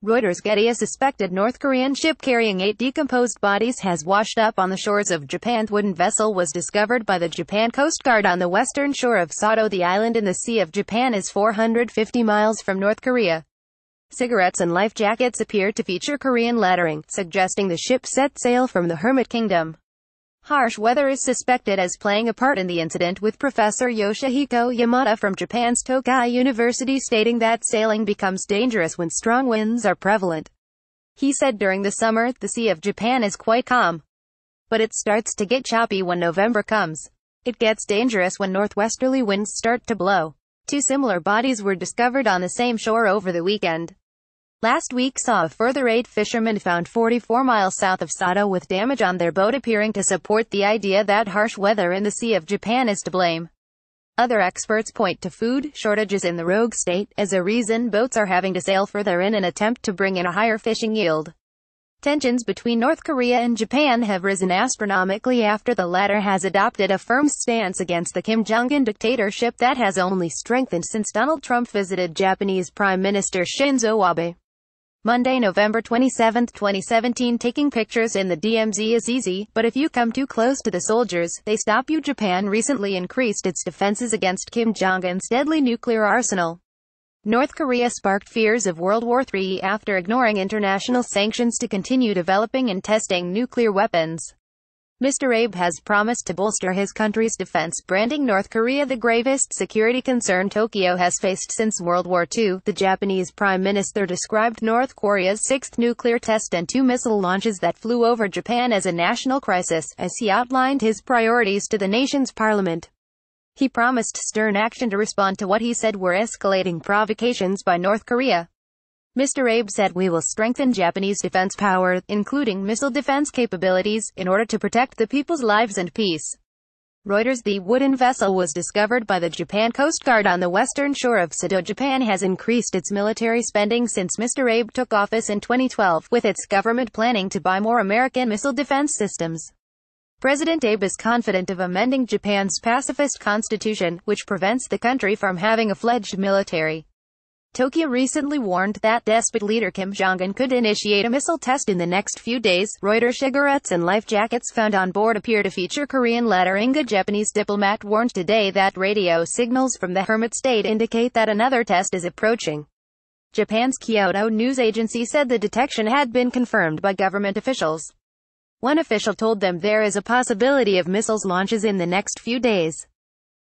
Reuters. GettyA suspected North Korean ship carrying 8 decomposed bodies has washed up on the shores of Japan. Wooden vessel was discovered by the Japan Coast Guard on the western shore of Sado. The island in the Sea of Japan is 450 miles from North Korea. Cigarettes and life jackets appear to feature Korean lettering, suggesting the ship set sail from the Hermit Kingdom. Harsh weather is suspected as playing a part in the incident, with Professor Yoshihiko Yamada from Japans Tokai Universit stating that sailing becomes dangerous when strong winds are prevalent. He said during the summer, the Sea of Japan is quite calm. But it starts to get choppy when November comes. It gets dangerous when northwesterly winds start to blow. 2 similar bodies were discovered on the same shore over the weekend. Last week saw a further 8 fishermen found 44 miles south of Sado with damage on their boat, appearing to support the idea that harsh weather in the Sea of Japan is to blame. Other experts point to food shortages in the rogue state as a reason boats are having to sail further in an attempt to bring in a higher fishing yield. Tensions between North Korea and Japan have risen astronomically after the latter has adopted a firm stance against the Kim Jong-un dictatorship that has only strengthened since Donald Trump visited Japanese Prime Minister Shinzo Abe. Monday, November 27, 2017. Taking pictures in the DMZ is easy, but if you come too close to the soldiers, they stop you. Japan recently increased its defenses against Kim Jong-un's deadly nuclear arsenal. North Korea sparked fears of World War III after ignoring international sanctions to continue developing and testing nuclear weapons. Mr. Abe has promised to bolster his country's defense, branding North Korea the gravest security concern Tokyo has faced since World War II. The Japanese Prime Minister described North Korea's 6th nuclear test and 2 missile launches that flew over Japan as a national crisis, as he outlined his priorities to the nation's parliament. He promised stern action to respond to what he said were escalating provocations by North Korea. Mr. Abe said, "We will strengthen Japanese defense power, including missile defense capabilities, in order to protect the people's lives and peace." Reuters. The wooden vessel was discovered by the Japan Coast Guard on the western shore of Sado. Japan has increased its military spending since Mr. Abe took office in 2012, with its government planning to buy more American missile defense systems. President Abe is confident of amending Japan's pacifist constitution, which prevents the country from having a fledged military. Tokyo recently warned that despot leader Kim Jong-un could initiate a missile test in the next few days. Reuters. Cigarettes and life jackets found on board appear to feature Korean lettering. A Japanese diplomat warned today that radio signals from the Hermit state indicate that another test is approaching. Japan's Kyodo news agency said the detection had been confirmed by government officials. One official told them there is a possibility of missiles launches in the next few days.